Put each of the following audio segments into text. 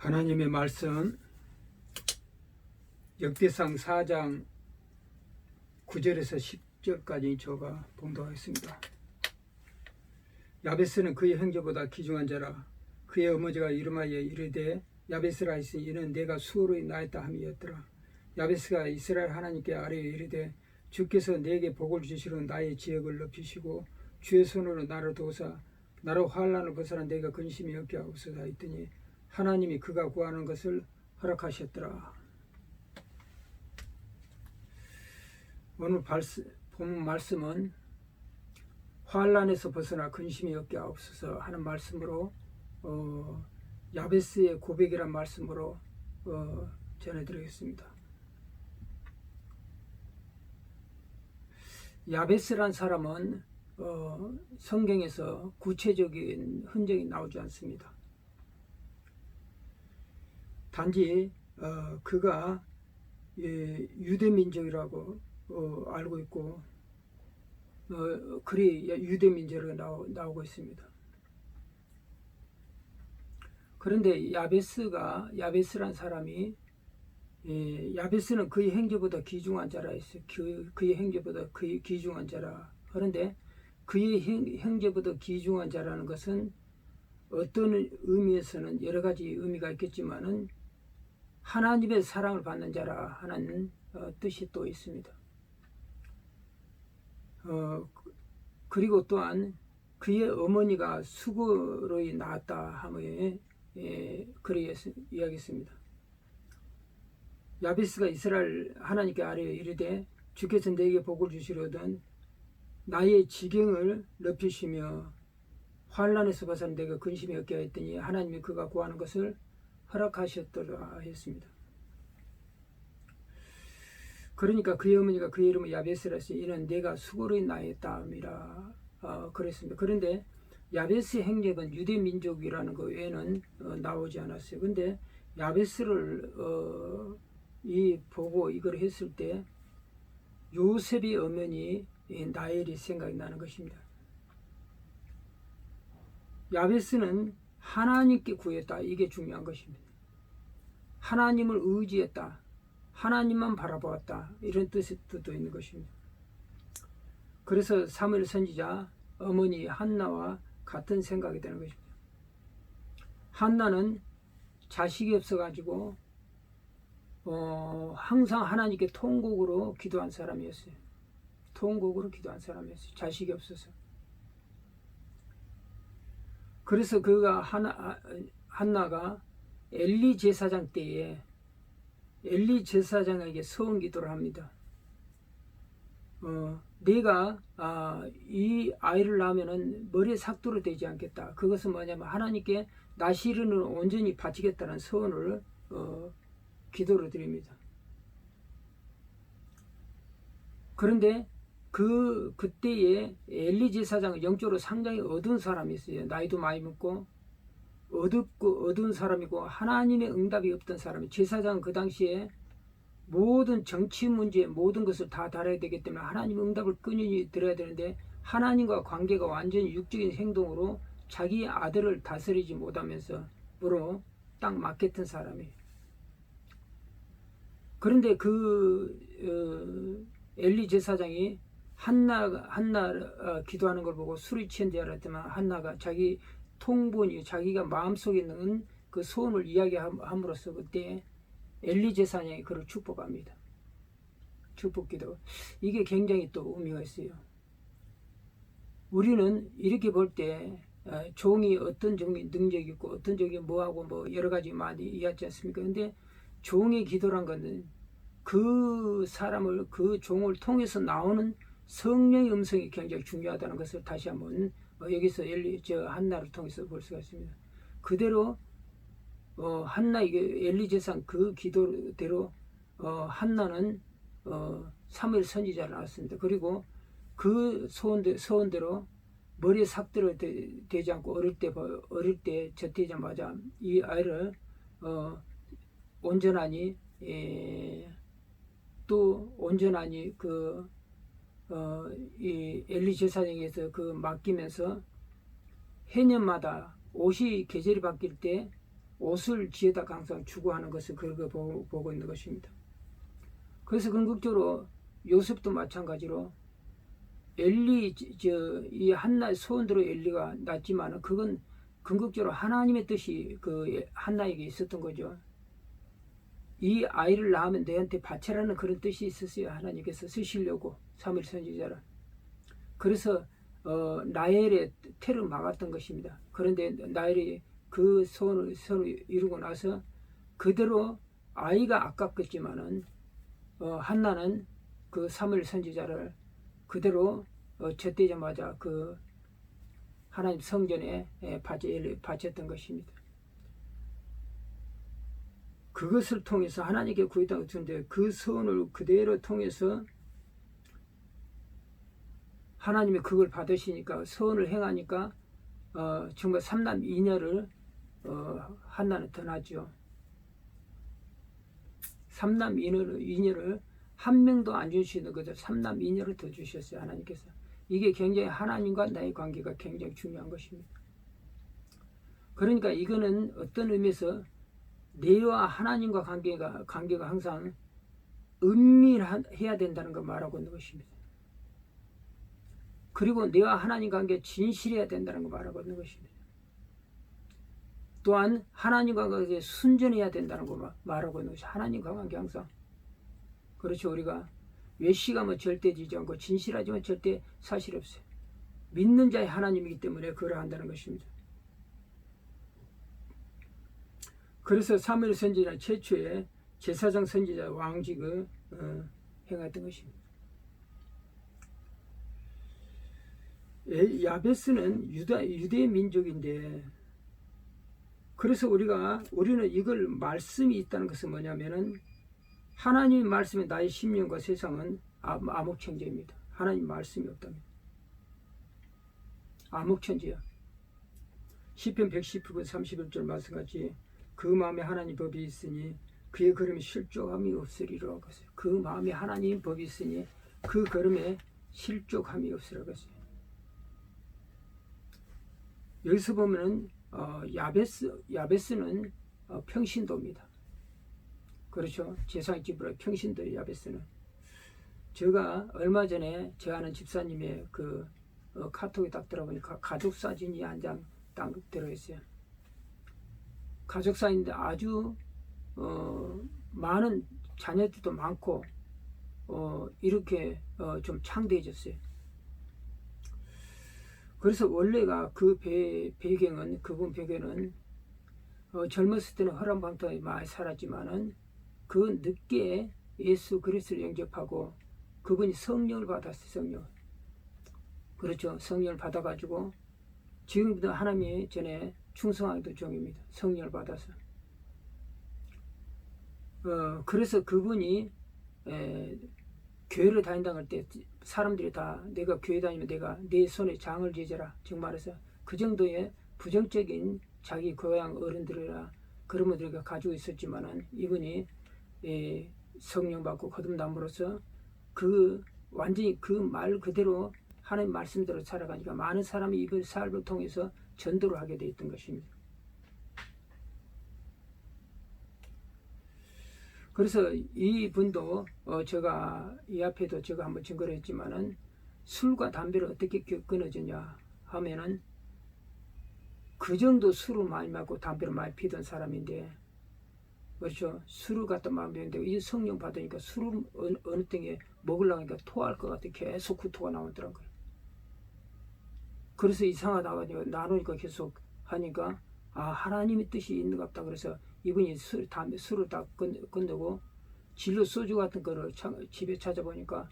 하나님의 말씀 역대상 4장 9절에서 10절까지 제가 봉독하겠습니다. 야베스는 그의 형제보다 귀중한 자라. 그의 어머니가 이름하여 이르되 야베스라 하시니 이는 내가 수호를 낳았다 함이었더라. 야베스가 이스라엘 하나님께 아뢰어 이르되 주께서 내게 복을 주시러 나의 지역을 높이시고 주의 손으로 나를 도우사 나로 환난을 벗어나 내가 근심이 없게 하옵소서 했더니 하나님이 그가 구하는 것을 허락하셨더라. 오늘 본 말씀은 환난에서 벗어나 근심이 없게 하옵소서 하는 말씀으로 야베스의 고백이란 말씀으로 전해드리겠습니다. 야베스란 사람은 성경에서 구체적인 흔적이 나오지 않습니다. 단지 그가 유대민족이라고 알고 있고 글이 유대민족으로 나오고 있습니다. 그런데 야베스란 사람이 야베스는 그의 형제보다 귀중한 자라 했어요. 그의 형제보다 귀중한 자라. 그런데 그의 형제보다 귀중한 자라는 것은 어떤 의미에서는 여러 가지 의미가 있겠지만은 하나님의 사랑을 받는 자라 하는 뜻이 또 있습니다. 그리고 또한 그의 어머니가 수고로 낳았다 함에 그리 이야기했습니다. 야베스가 이스라엘 하나님께 아뢰어 이르되 주께서 내게 복을 주시려던 나의 지경을 높이시며 환난에서 벗어나 내가 근심이 없게 했더니 하나님이 그가 구하는 것을 허락하셨더라 했습니다. 그러니까 그의 어머니가 그의 이름을 야베스라 했으니 이는 내가 수고를 낳았다미라 그랬습니다. 그런데 야베스의 행적은 유대민족이라는 것 외에는 나오지 않았어요. 근데 야베스를 보고 이걸 했을 때 요셉의 어머니 나엘이 생각이 나는 것입니다. 야베스는 하나님께 구했다. 이게 중요한 것입니다. 하나님을 의지했다. 하나님만 바라보았다. 이런 뜻도 있는 것입니다. 그래서 사무엘 선지자 어머니 한나와 같은 생각이 되는 것입니다. 한나는 자식이 없어가지고 항상 하나님께 통곡으로 기도한 사람이었어요. 자식이 없어서. 그래서 그가 한나가 엘리 제사장 때에 엘리 제사장에게 서원 기도를 합니다. 내가 이 아이를 낳으면은 머리에 삭도로 되지 않겠다. 그것은 뭐냐면 하나님께 나시르는 온전히 바치겠다는 서원을 기도를 드립니다. 그런데 그때에 엘리 제사장은 영적으로 상당히 어두운 사람이 있어요. 나이도 많이 먹고 어두운 사람이고 하나님의 응답이 없던 사람이. 제사장은 그 당시에 모든 정치 문제 모든 것을 다 다뤄야 되기 때문에 하나님의 응답을 끊임이 들어야 되는데 하나님과 관계가 완전히 육적인 행동으로 자기 아들을 다스리지 못하면서 으로 딱 막혔던 사람이에요. 그런데 엘리 제사장이 한나 기도하는 걸 보고 술이 취한 줄 알았지만 한나가 자기 통분이 자기가 마음속에 있는 그 소원을 이야기함으로써 그때 엘리 제사장이 그를 축복합니다. 축복기도. 이게 굉장히 또 의미가 있어요. 우리는 이렇게 볼 때 종이 어떤 종이 능력이 있고 어떤 종이 뭐하고 뭐 여러 가지 많이 이해하지 않습니까? 근데 종의 기도란 것은 그 사람을 그 종을 통해서 나오는 성령의 음성이 굉장히 중요하다는 것을 다시 한번 여기서 한나를 통해서 볼 수가 있습니다. 그대로 한나 엘리 제사장 그 기도대로 한나는 사무엘 선지자를 낳았습니다. 그리고 그 소원대로 머리에 삭도로 되지 않고 어릴 때 젖되자마자 이 아이를 온전하니 또 온전하니 이 엘리 제사장에서 맡기면서 해년마다 옷이 계절이 바뀔 때 옷을 지에다 항상 추구하는 것을 그거 보고 있는 것입니다. 그래서 궁극적으로 요셉도 마찬가지로 엘리 이 한나의 소원대로 엘리가 낳지만은 그건 궁극적으로 하나님의 뜻이 그 한나에게 있었던 거죠. 이 아이를 낳으면 내한테 바쳐라는 그런 뜻이 있었어요. 하나님께서 쓰시려고 사무엘 선지자를. 그래서 나엘의 태를 막았던 것입니다. 그런데 나엘이 그 소원을 이루고 나서 그대로 아이가 아깝겠지만은 한나는 그 사무엘 선지자를 그대로 젖되자마자 그 하나님 성전에 바쳤던 것입니다. 그것을 통해서 하나님께 구했다고 했는데 그 소원을 그대로 통해서 하나님이 그걸 받으시니까 소원을 행하니까 정말 삼남 이녀를 한나는 더 낳죠. 삼남 이녀를 한 명도 안 주시는 거죠. 삼남 이녀를 더 주셨어요. 하나님께서. 이게 굉장히 하나님과 나의 관계가 굉장히 중요한 것입니다. 그러니까 이거는 어떤 의미에서 내와 하나님과 관계가 항상 은밀해야 된다는 걸 말하고 있는 것입니다. 그리고 내와 하나님 관계 진실해야 된다는 걸 말하고 있는 것입니다. 또한 하나님과 관계 순전해야 된다는 걸 말하고 있는 것이 하나님과 관계 항상. 그렇죠. 우리가 외식하면 절대 지지 않고 진실하지만 절대 사실 없어요. 믿는 자의 하나님이기 때문에 그러한다는 것입니다. 그래서 사무엘 선지자 최초의 제사장 선지자 왕직을 행했던 것입니다. 야베스는 유대 민족인데 그래서 우리는 이걸 말씀이 있다는 것은 뭐냐면은 하나님의 말씀이 나의 심령과 세상은 암흑천지입니다. 하나님 말씀이 없다면 암흑천지야. 시편 119편 31절 말씀같이 그 마음에 하나님 법이 있으니 그의 걸음에 실족함이 없으리라 하셨어요. 그 마음에 하나님 법이 있으니 그 걸음에 실족함이 없으리라 하셨어요. 여기서 보면은 야베스는 평신도입니다. 그렇죠. 제사장 집으로 평신도의 야베스는. 제가 얼마 전에 제 아는 집사님의 그 카톡에 딱 들어보니까 가족 사진이 한 장 딱 들어있어요. 가족 사진인데 아주 많은 자녀들도 많고 이렇게 좀 창대해졌어요. 그래서 원래가 그 배경은 그분 배경은 젊었을 때는 허랑방탕하게 많이 살았지만은 그 늦게 예수 그리스도를 영접하고 그분이 성령을 받았어요. 성령. 그렇죠. 성령을 받아가지고 지금부터 하나님의 전에 충성하기도 종입니다. 성령을 받아서. 그래서 그분이 교회를 다닌다고 할 때 사람들이 다 내가 교회 다니면 내가 내 손에 장을 지져라. 지금 말해서 그 정도의 부정적인 자기 고향 어른들이라 그런 분들이 가지고 있었지만은 이분이 성령 받고 거듭남으로써 완전히 그 말 그대로 하나님 말씀대로 살아가니까 많은 사람이 이번 삶을 통해서 전도를 하게 돼 있던 것입니다. 그래서 이분도 제가 이 앞에도 제가 한번 증거를 했지만은 술과 담배를 어떻게 끊어지냐 하면은 그 정도 술을 많이 마고 담배를 많이 피던 사람인데 그렇죠. 술을 갖다 많이 피는데 이 성령 받으니까 술을 어느 때에 먹으려고 하니까 토할 것 같아. 계속 구토가 나오더라고요. 그래서 이상하다고 나누니까 계속 하니까 하나님의 뜻이 있는 것 같다. 그래서 이분이 술을 다 끊고 진로 소주 같은 거를 집에 찾아보니까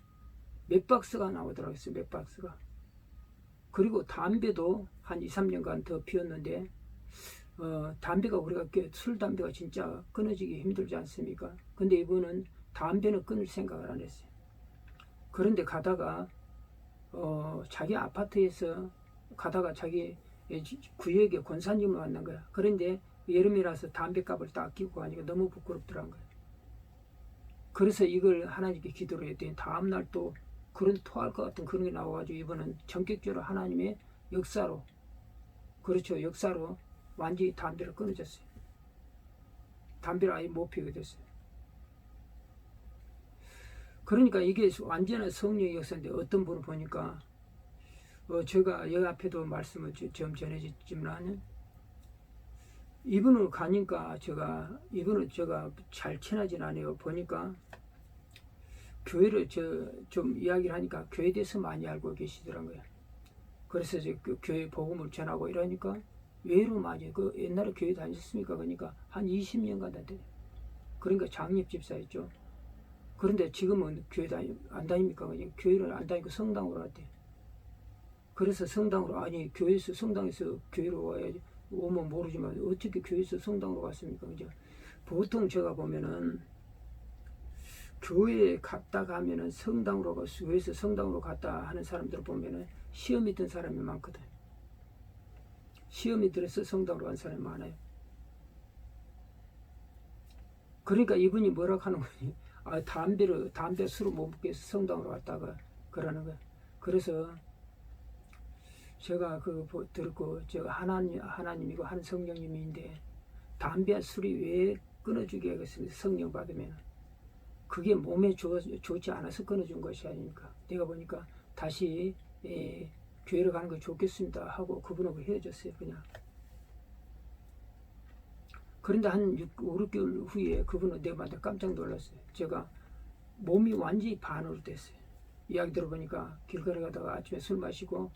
몇 박스가 나오더라고요. 몇 박스가. 그리고 담배도 한 2, 3년간 더 피웠는데 담배가 우리가 술 담배가 진짜 끊어지기 힘들지 않습니까? 근데 이분은 담배는 끊을 생각을 안 했어요. 그런데 가다가 자기 아파트에서 가다가 자기 구역에 권사님을 만난 거야. 그런데 여름이라서 담배값을 딱 끼고 가니까 너무 부끄럽더란 거야. 그래서 이걸 하나님께 기도를 했더니 다음날 또 그런 토할 것 같은 그런 게 나와가지고 이번은 전격적으로 하나님의 역사로 그렇죠. 역사로 완전히 담배를 끊어졌어요. 담배를 아예 못 피우게 됐어요. 그러니까 이게 완전한 성령의 역사인데 어떤 분을 보니까 제가 여기 앞에도 말씀을 좀 전해졌지만 이분을 가니까 이분을 제가 잘 친하진 않아요. 보니까 교회를 좀 이야기를 하니까 교회에 대해서 많이 알고 계시더라고요. 그래서 그 교회 복음을 전하고 이러니까 외로 많이 그 옛날에 교회 다녔습니까? 그러니까 한 20년간 다녔대요. 그러니까 장립 집사였죠. 그런데 지금은 교회 안 다닙니까? 그냥 교회를 안 다니고 성당으로 갔대요. 그래서 성당으로 아니 교회에서 성당에서 교회로 와야지 오면 모르지만 어떻게 교회에서 성당으로 갔습니까? 그죠? 보통 제가 보면은 교회에 갔다 가면은 성당으로 가 교회에서 성당으로 갔다 하는 사람들을 보면은 시험이 든 사람이 많거든. 시험이 들어서 성당으로 간 사람이 많아요. 그러니까 이분이 뭐라고 하는 거니? 담배 술을 못 먹겠어 성당으로 갔다가 그러는 거야. 그래서 제가 들었고 제가 하나님이고 한 성령님인데 담배 술이 왜 끊어주게 하겠습니까? 성령 받으면 그게 몸에 좋지 않아서 끊어준 것이 아닙니까? 내가 보니까 다시 교회를 가는 거 좋겠습니다 하고 그분하고 헤어졌어요. 그냥. 그런데 한 5, 6개월 후에 그분은 내가 만나 깜짝 놀랐어요. 제가 몸이 완전히 반으로 됐어요. 이야기 들어보니까 길거리 가다가 아침에 술 마시고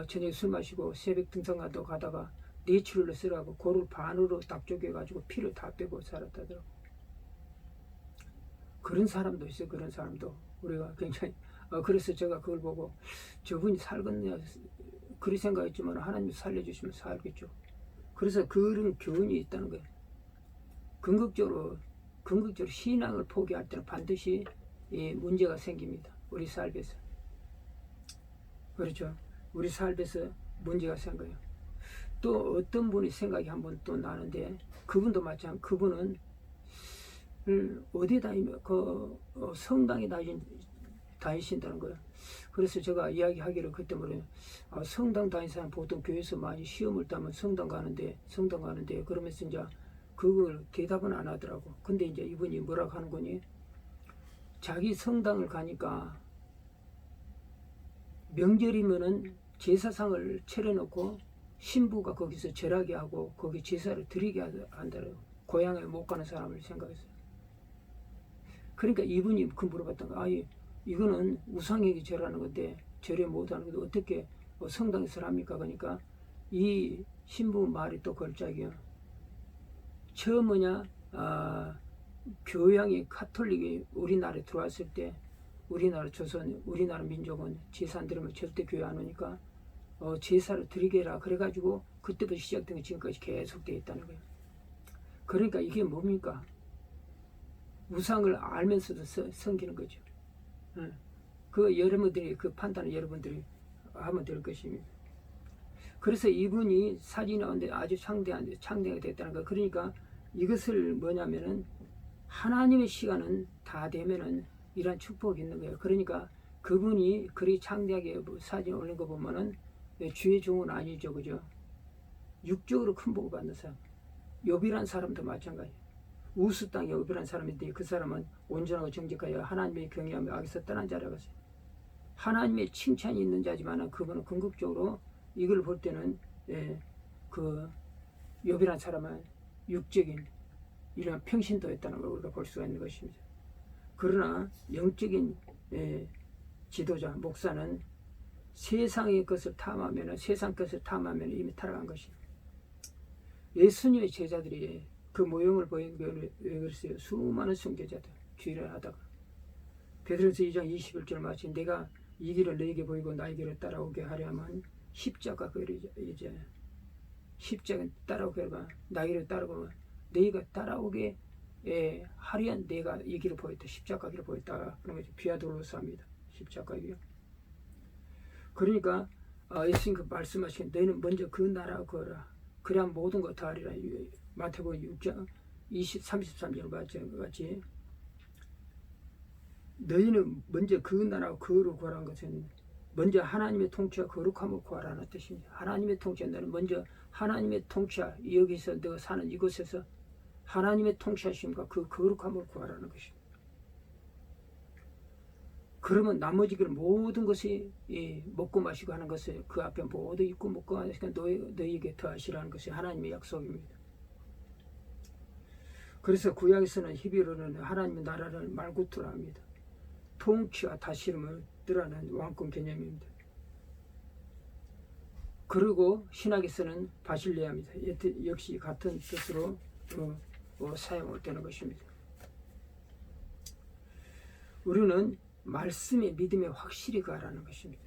저녁에 술 마시고 새벽 등산가도 가다가 뇌출혈을 쓰라고 고를 반으로 딱 쪼개가지고 피를 다 빼고 살았다더라고. 그런 사람도 있어요. 그런 사람도 우리가 굉장히 그래서 제가 그걸 보고 저분이 살겠냐 그런 생각했지만 하나님이 살려주시면 살겠죠. 그래서 그런 교훈이 있다는 거예요. 궁극적으로 신앙을 포기할 때는 반드시 문제가 생깁니다. 우리 삶에서. 그렇죠. 우리 삶에서 문제가 생겨요. 또 어떤 분이 생각이 한번 또 나는데 그분도 마찬가지. 그분은 어디 다니면 성당에 다니신다는 거예요. 그래서 제가 이야기하기를 그때 뭐래요. 성당 다니는 사람 보통 교회에서 많이 시험을 따면 성당 가는데 그러면서 이제 그걸 대답은 안 하더라고. 근데 이제 이분이 뭐라고 하는 거니? 자기 성당을 가니까 명절이면은 제사상을 차려놓고 신부가 거기서 절하게 하고 거기 제사를 드리게 한다고. 고향에 못 가는 사람을 생각했어요. 그러니까 이분이 그 물어봤던 거, 이거는 우상에게 절하는 건데 절에 못하는 건데 어떻게 성당에서 합니까? 그러니까 이 신부 말이 또 걸작이야. 처음이냐 교양이 카톨릭이 우리나라에 들어왔을 때 우리나라 민족은 제사 안 드리면 절대 교회 안 오니까 제사를 드리게라 그래가지고 그때부터 시작된 게 지금까지 계속 되어 있다는 거예요. 그러니까 이게 뭡니까? 우상을 알면서도 섬기는 거죠. 그 여러분들이 그 판단을 여러분들이 하면 될 것입니다. 그래서 이분이 사진이 나오는데 아주 창대하게 됐다는 거. 그러니까 이것을 뭐냐면은 하나님의 시간은 다 되면은 이런 축복이 있는 거예요. 그러니까 그분이 그리 창대하게 사진 올린 거 보면은 주의 종은 아니죠, 그죠? 육적으로 큰 복을 받는 사람. 욥이란 사람도 마찬가지예요. 우스 땅에 욥이란 사람인데 그 사람은 온전하고 정직하여 하나님의 경외하며 악에서 떠난 자라고 했어요. 하나님의 칭찬이 있는 자지만 그분은 궁극적으로 이걸 볼 때는 그 욥이란 사람은 육적인 이런 평신도였다는 걸 우리가 볼 수가 있는 것입니다. 그러나 영적인 지도자, 목사는 세상의 것을 탐하면 이미 타락한 것입니다. 예수님의 제자들이 그 모형을 보인 게 왜 그랬어요? 수많은 순교자들 주의를 하다가 베드로서 2장 21절 마치 내가 이 길을 너에게 보이고 나의 길을 따라오게 하려면 십자가 이제 십자가 따라오게 하면 나의 길을 따라오면 너희가 따라오게 하려면 내가 이 길을 보였다. 십자가 길을 보였다. 그런 거죠. 비아돌로스 합니다. 십자가 길. 그러니까 예수님 말씀하신 너희는 먼저 그 나라 구하라. 그래야 모든 것 다 하리라. 마태복음 6장 33절 마찬가지. 너희는 먼저 그 나라와 그를 구하라는 것은 먼저 하나님의 통치와 거룩함을 구하라는 뜻입니다. 하나님의 통치, 너는 먼저 하나님의 통치와 여기서 너가 사는 이곳에서 하나님의 통치하심과 그 거룩함을 구하라는 것입니다. 그러면 나머지 그 모든 것이 먹고 마시고 하는 것을 그 앞에 모두 입고 먹고 하니까 너희에게 더하시라는 것이 하나님의 약속입니다. 그래서 구약에서는 히브리어로는 하나님의 나라를 말구투라 합니다. 통치와 다스림을 뜻하는 왕권 개념입니다. 그리고 신학에서는 바실레아입니다. 역시 같은 뜻으로 사용되는 것입니다. 우리는 말씀의 믿음에 확실히 가라는 것입니다.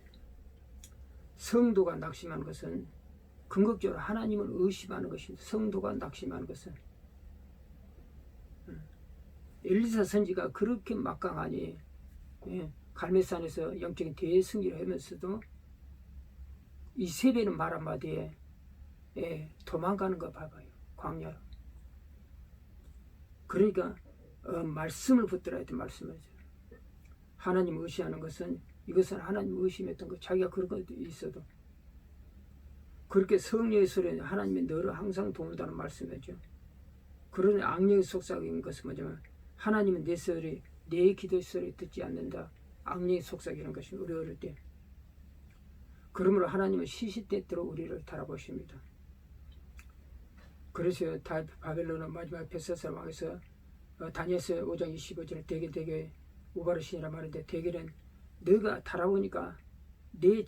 성도가 낙심하는 것은 궁극적으로 하나님을 의심하는 것입니다. 성도가 낙심하는 것은 엘리사 선지가 그렇게 막강하니 갈멜산에서 영적인 대승리를 하면서도 이세벨은 말 한마디에 도망가는 거 봐봐요. 광야로. 그러니까 말씀을 붙들어야 돼. 말씀을. 하나님 의심하는 것은 이것은 하나님 의심했던 것. 자기가 그런 것도 있어도 그렇게 성령의 소리는 하나님이 너를 항상 도운다는 말씀이죠. 그런 악령의 속삭인 것은 뭐냐면 하나님은 내 소리, 내 기도 소리 듣지 않는다. 악령의 속삭이는 것이 우리 어릴 때. 그러므로 하나님은 시시때때로 우리를 달아보십니다. 그래서 바벨론은 마지막 벨사살 왕에서 다니엘서 5장 25절에 대개 우바르신이라 말인데 대개는 너가 달아보니까 내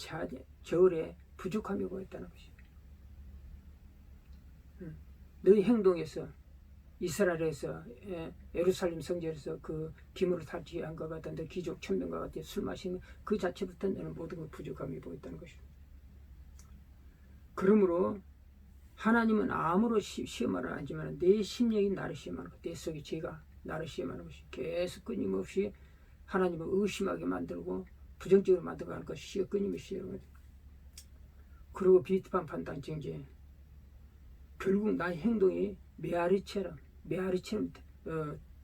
저울에 부족함이 보였다는 것입니다. 너의 행동에서 이스라엘에서 예루살렘 성전에서 그 기물을 탈취한 것 같은데 귀족 천명과 같이 술 마시는 그 자체부터 너는 모든 것 부족함이 보였다는 것입니다. 그러므로 하나님은 아무로 시험하라 하지만 내 심령이 나를 시험하는 것, 내 속에 죄가 나를 시험하는 것이 계속 끊임없이 하나님을 의심하게 만들고 부정적으로 만들어가는 것이 끊임없이 시험하죠. 그리고 비슷한 판단 정죄. 결국 나의 행동이 메아리처럼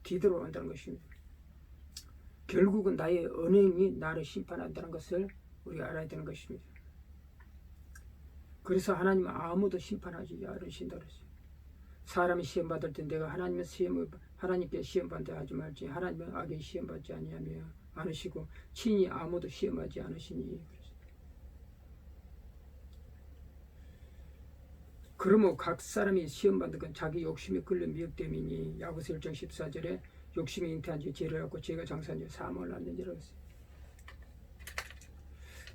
뒤돌아온다는 것입니다. 결국은 나의 언행이 나를 심판한다는 것을 우리가 알아야 되는 것입니다. 그래서 하나님은 아무도 심판하지 않으신다 그랬어요. 사람이 시험 받을 때 내가 하나님께 시험 받아 하지 말지 하나님은 악에 시험 받지 않으시고 친히 아무도 시험하지 않으시니. 그러므로 각 사람이 시험 받는 건 자기 욕심에 끌려 미혹됨이니. 야고보서 1장 14절에 욕심이 잉태한 지 죄를 갖고 죄가 장사한 지 사망을 낳는지라고 했어요.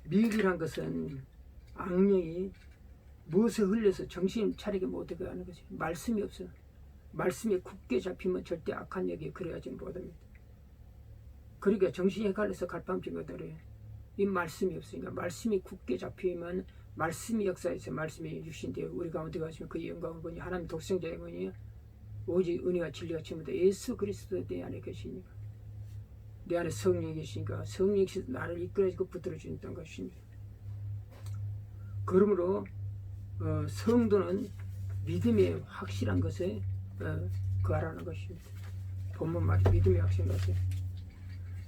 미혹이란 것은 악령이 무엇에 흘려서 정신 차리게 못하게 하는 것이 말씀이 없어. 말씀에 굳게 잡히면 절대 악한 얘기 그래야지 못합니다. 그러니까 정신이 헷갈려서 갈팡진 것들이 이 말씀이 없으니까 말씀이 굳게 잡히면 말씀이 역사에서 말씀이 육신되어 우리 가운데 가시면 그 영광을 보니 하나님 독생자의 영광이 오직 은혜와 진리가 전부다 예수 그리스도 내 안에 계시니까 내 안에 성령이 계시니까 성령께서 나를 이끌어주고 붙들어준다는 것입니다. 그러므로 성도는 믿음의 확실한 것에 거하라는 것입니다. 본문 말이 믿음의 확실한 것에.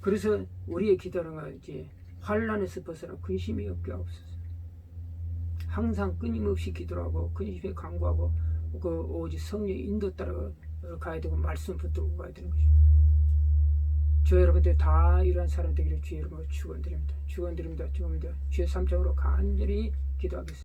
그래서 우리의 기도는 이제 환난에서 벗어나 근심이 없게 하옵소서. 항상 끊임없이 기도하고 끊임없이 간구하고 오직 성령의 인도 따라 가야 되고 말씀 붙들고 가야 되는 것입니다. 저 여러분들 다 이러한 사람 되기를 주의 이름으로 축원드립니다. 축원드립니다. 주의 3장으로 간절히 기도하겠습니다.